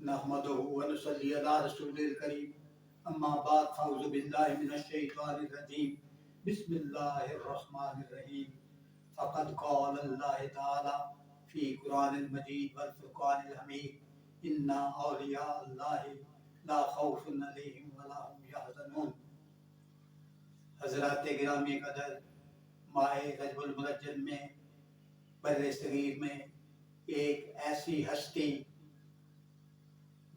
نحمده ونصلي على رسول الكريم اما بعد فاعوذ بالله من الشيطان الرجيم بسم الله الرحمن الرحيم فقد قال الله تعالى في قرآن المجيد والفرقان الحميد ان اولیاء اللہ لا خوف علیہم ولا هم يحزنون۔ حضرات گرامی قدر، ماہ رجب المرجب میں بر صغیر میں ایک ایسی ہستی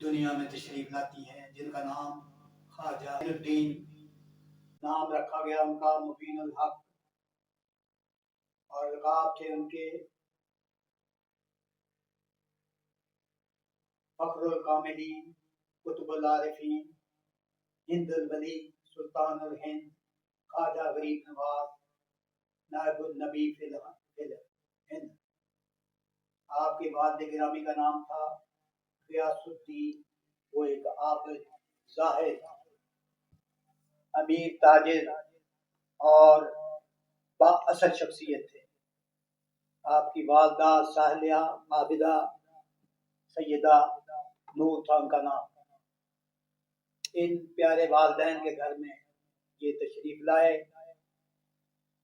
دنیا میں تشریف لاتی ہیں جن کا نام خواجہ الدین نام رکھا گیا ان کا مبین الحق، اور القاب تھے ان کے فخر الکاملین، قطب العارفین، ہند الولی، سلطان الہند، خواجہ غریب نواز، نائب النبی فی الہند۔ آپ کے والد گرامی کا نام تھا غیاث الدین، وہ ایک عابد، زاہد، امیر تاجر اور با اثر شخصیت تھے۔ آپ کی والدہ ساحلیہ عابدہ سیدہ نور تھا ان کا نام۔ ان پیارے والدین کے گھر میں یہ تشریف لائے۔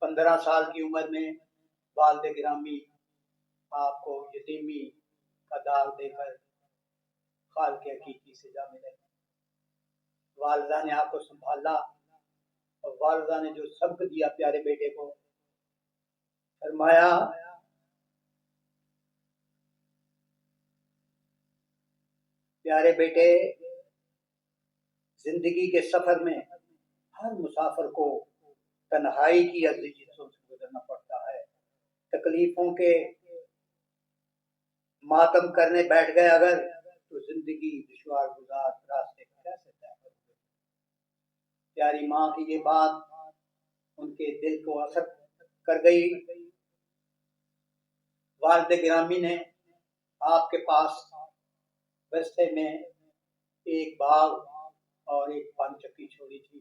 15 سال کی عمر میں والد گرامی آپ کو یتیمی کا دار دے کر خالق حقیقی سے جا ملے۔ والدہ نے آپ کو سنبھالا، اور والدہ نے جو سبق دیا پیارے بیٹے کو، فرمایا پیارے بیٹے، زندگی کے سفر میں ہر مسافر کو تنہائی کی اذیتوں سے گزرنا پڑتا ہے۔ تکلیفوں کے ماتم کرنے بیٹھ گئے اگر تو زندگی دشوار گزار راستے کیسے طے کرو گے۔ پیاری ماں کی یہ بات ان کے دل کو اثر کر گئی۔ والد گرامی نے آپ کے پاس رستے میں ایک باغ اور ایک پان چکی چھوڑی تھی،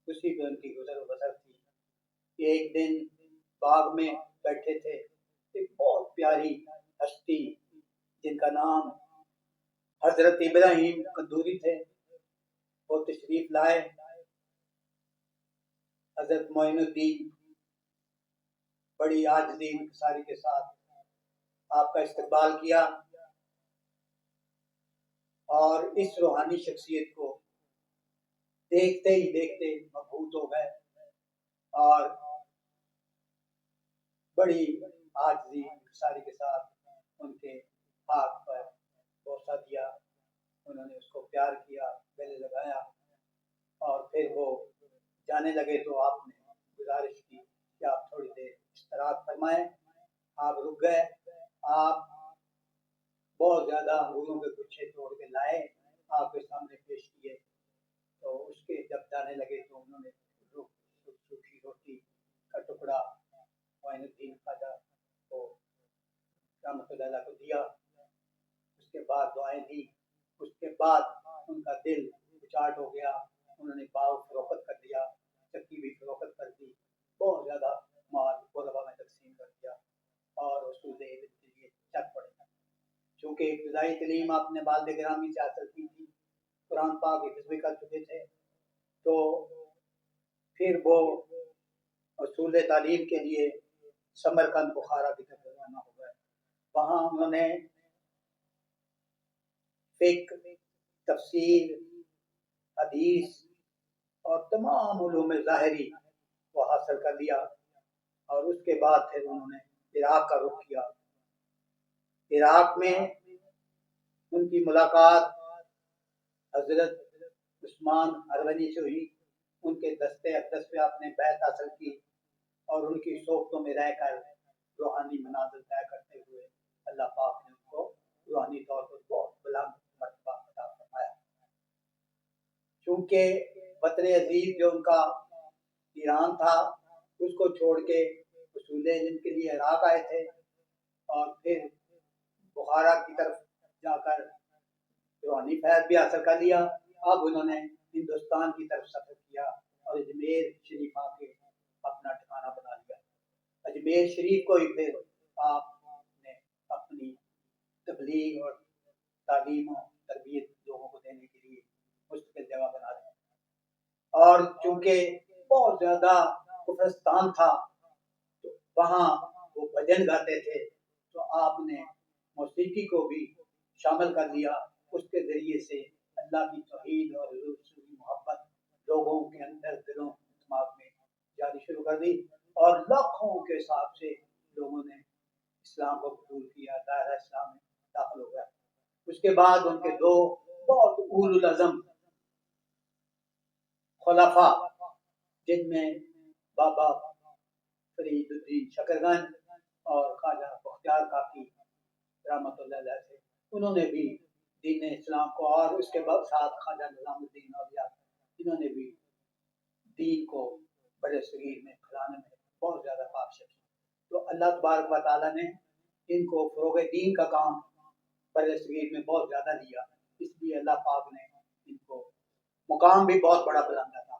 اسی پہ ان کی گزر و بسر تھی۔ ایک دن باغ میں بیٹھے تھے، ایک بہت پیاری ہستی جن کا نام حضرت ابراہیم قندوری تھے، وہ تشریف لائے۔ حضرت معین الدین بڑی عاجزی انکساری کے ساتھ آپ کا استقبال کیا، اور اس روحانی شخصیت کو دیکھتے ہی دیکھتے مبہوت ہو گئے، اور بڑی عاجزی انکساری کے ساتھ ان کے ہاتھ پر بوسہ دیا۔ انہوں نے اس کو پیار کیا، گلے لگایا، اور پھر وہ جانے لگے تو آپ نے گزارش کی کہ آپ تھوڑی دیر استراحت فرمائیں۔ آپ رک گئے۔ آپ بہت زیادہ انگوروں کے گچھے توڑ کے لائے، آپ کے سامنے پیش کیے، تو اس کے جب جانے لگے تو انہوں نے سوکھی روٹی کا ٹکڑا معین الدین خواجہ کو رحمۃ اللہ علیہ کو دیا۔ اس کے بعد دعائیں دی۔ اس کے بعد ان کا دل اچاٹ ہو گیا، انہوں نے باغ فروخت کر دیا، چکی بھی فروخت کر دی، بہت زیادہ مال غربا میں تقسیم کر دیا، اور اصول علم کے لیے چل پڑے۔ چونکہ ابتدائی تعلیم آپ نے والد گرامی سے حاصل کی تھی، قرآن پاک حفظ بھی کر چکے تھے، تو پھر وہ اصول تعلیم کے لیے سمرقند بخارا کی طرف روانہ ہو گئے۔ وہاں انہوں نے فقہ، تفسیر، حدیث اور تمام علوم ظاہری کو حاصل کر لیا، اور اس کے بعد پھر انہوں نے عراق کا رخ کیا۔ عراق میں ان کی ملاقات حضرت عثمان ہرونی سے ہوئی۔ ان کے دستے اقدس پہ آپ نے بیعت حاصل کی، اور ان کی صحبتوں میں رہ کر روحانی منازل طے کرتے ہوئے اللہ پاک نے ان کو روحانی طور پر بہت بلند مرتبہ عطا فرمایا۔ چونکہ وطن عزیز جو ان کا ایران تھا، اس کو چھوڑ کے اصول علم کے لیے عراق آئے تھے، اور پھر بخارا کی طرف جا کر روحانی فیض بھی حاصل کر لیا۔ اب انہوں نے ہندوستان کی طرف سفر کیا، اور اجمیر شریف آ کے اپنا ٹھکانہ بنا لیا۔ اجمیر شریف کو ہی پھر آپ نے اپنی تبلیغ اور تعلیم و تربیت لوگوں کو دینے کے لیے مستقل جگہ بنا دیں. اور چونکہ بہت زیادہ کفرستان تھا تو وہاں وہ بھجن گاتے تھے، تو آپ نے موسیقی کو بھی شامل کر لیا. اس کے ذریعے سے اللہ کی توحید اور حضور کی محبت لوگوں کے اندر دلوں دماغ میں جاری شروع کر دی، اور لاکھوں کے حساب سے لوگوں نے اسلام کو قبول کیا، دائرہ اسلام میں داخل ہو گیا. اس کے بعد ان کے دو بہت اولو العزم خلفاء، جن میں بابا فرید الدین شکرگن اور خواجہ بختیار کاکی رحمۃ اللہ علیہ تھے. انہوں نے بھی دین اسلام کو، اور اس کے بعد ساتھ خواجہ نظام الدین اولیاء، انہوں نے بھی دین کو بڑے صغیر میں پھیلانے میں بہت زیادہ کاوشیں کی. تو اللہ تبارک و تعالیٰ نے ان کو فروغ دین کا کام بڑے صغیر میں بہت زیادہ دیا. اس لیے اللہ پاک نے ان کو مقام بھی بہت بڑا بلند تھا.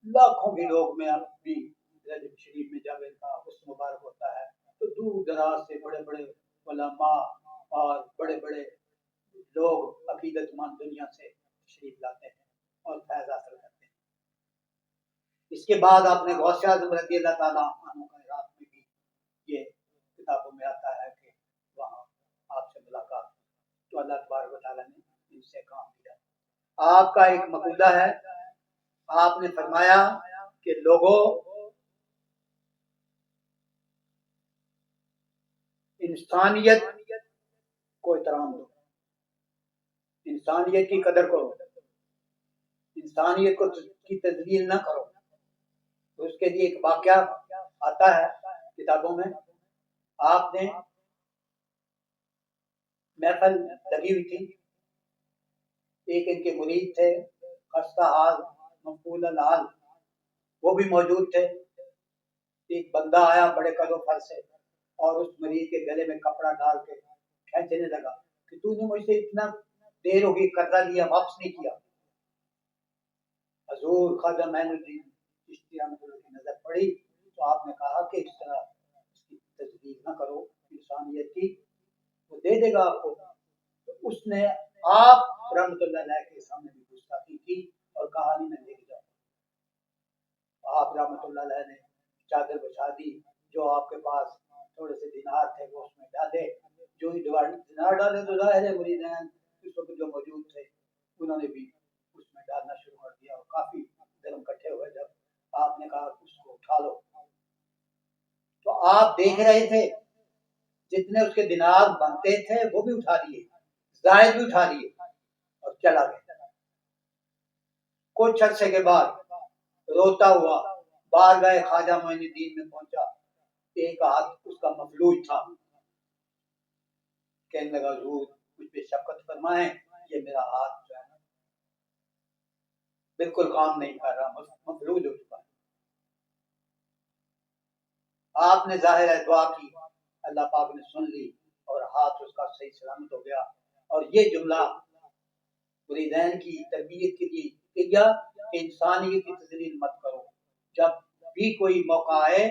لاکھوں کے لوگ میں اب بھی رجب شریف میں جب ان کا اس مبارک ہوتا ہے تو دور دراز سے بڑے بڑے علماء اور بڑے بڑے لوگ عقیدت مند دنیا سے تشریف لاتے ہیں اور فیض حاصل کرتے ہیں. اس کے بعد آپ نے غوث اعظم رضی اللہ تعالیٰ عنہ کا عراق میں بھی یہ کتابوں میں آتا ہے کہ وہاں آپ سے ملاقات، تو اللہ تبارک و تعالیٰ نے ان سے کام دیا. آپ کا ایک مقولہ ہے، آپ نے فرمایا کہ لوگوں انسانیت کو احترام دو، انسانیت کی قدر کرو، انسانیت کو کی تذلیل نہ کرو. تو اس کے لیے ایک واقعہ آتا ہے کتابوں میں. آپ نے محفل لگی ہوئی تھی، ایک ان کے مرید تھے خستہ حال مقبول الحال، وہ بھی موجود تھے. ایک بندہ آیا بڑے قد و فر سے اور اس مریض کے گلے میں کپڑا ڈال کے کھینچنے لگا کہ تو نے مجھ سے اتنا دیر ہو گئی، قرضہ لیا واپس نہیں کیا. حضور خواجہ معین الدین چشتی رحمۃ اللہ کی نظر پڑی تو آپ نے کہا کہ اس طرح اس کی تجدید نہ کرو، انسانیت کی وہ دے دے گا آپ کو. تو اس نے آپ رحمۃ اللہ علیہ کے سامنے بھی گستاخی کی اور کہا نہیں میں لے کے جاؤں. آپ رحمۃ اللہ علیہ نے چادر بچھا دی، جو آپ کے پاس تھوڑے سے دینار تھے وہ اس میں ڈالے. جو ہی دینار ڈالے تو ظاہر ہے مریدین اس وقت جو موجود تھے انہوں نے بھی اس میں ڈالنا شروع کر دیا، اور کافی درم کٹھے ہوئے. جب آپ نے کہا اس کو اٹھا لو تو آپ دیکھ رہے تھے جتنے اس کے دینار بنتے تھے وہ بھی اٹھا لیے، زائد بھی اٹھا لیے اور چلا گیا. کچھ عرصے کے بعد روتا ہوا بارگاہ خواجہ معین الدین میں پہنچا. ایک ہاتھ اس کا مفلوج تھا. کہنے لگا حضور مجھ پہ شفقت فرمائیں، یہ میرا ہاتھ جو ہے نا بالکل کام نہیں کر رہا، مفلوج ہو چکا ہے. آپ نے ظاہر ہے دعا کی، اللہ پاک نے سن لی اور ہاتھ اس کا صحیح سلامت ہو گیا. اور یہ جملہ مریدین کی تربیت کے لیے کیا کہ انسانیت کی تذلیل مت کرو. جب بھی کوئی موقع آئے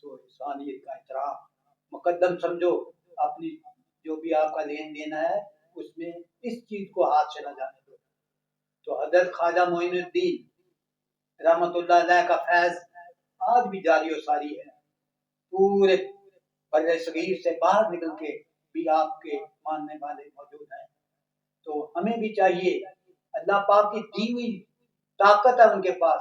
تو انسانیت کا احترام مقدم سمجھو. اپنی جو بھی آپ کا لین دین ہے اس میں اس چیز کو ہاتھ سے نہ جانے دو. تو حضرت خواجہ معین الدین رحمۃ اللہ علیہ کا فیض آج بھی جاری و ساری ہے. پورے بر صغیر سے باہر نکل کے بھی آپ کے ماننے والے موجود ہیں. تو ہمیں بھی چاہیے، اللہ پاک کی دی ہوئی طاقت ہے ان کے پاس،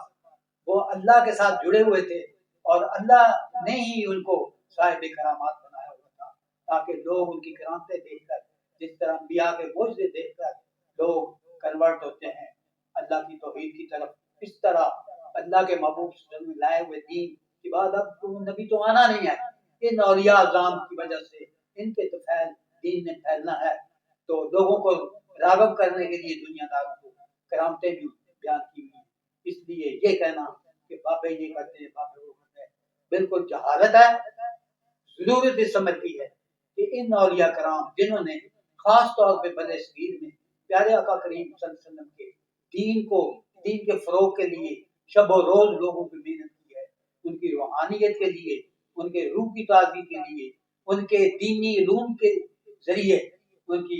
وہ اللہ کے ساتھ جڑے ہوئے تھے اور اللہ نے ہی ان کو صاحب کرامات بنایا ہوا تھا تاکہ لوگ ان کی کرامتیں دیکھ کر، جس طرح انبیاء کے معجزے دیکھ کر لوگ کنورٹ ہوتے ہیں اللہ کی توحید کی طرف، اس طرح اللہ کے محبوب صلی اللہ علیہ وسلم لائے ہوئے دین کی بعد اب نبی تو آنا نہیں ہے. ان اولیاء اعظام کی وجہ سے ان کے تو دین نے پھیلنا ہے. تو لوگوں کو راغب کرنے کے لیے دنیا داروں کو کرامتیں بھی بیان کی ہوئی. اس لیے یہ کہنا کہ بابے یہ کرتے ہیں بابے وہ کرتے ہیں بالکل جہالت ہے. ضرورت اس سمجھ کی ہے کہ ان اولیاء کرام جنہوں نے خاص طور پہ بر صغیر میں پیارے آقا کریم صلی اللہ علیہ وسلم کے دین کے فروغ کے لیے شب و روز لوگوں کی محنت کی ہے، ان کی روحانیت کے لیے، ان کے روح کی تازگی کے لیے، ان کے دینی علوم کے ذریعے ان کی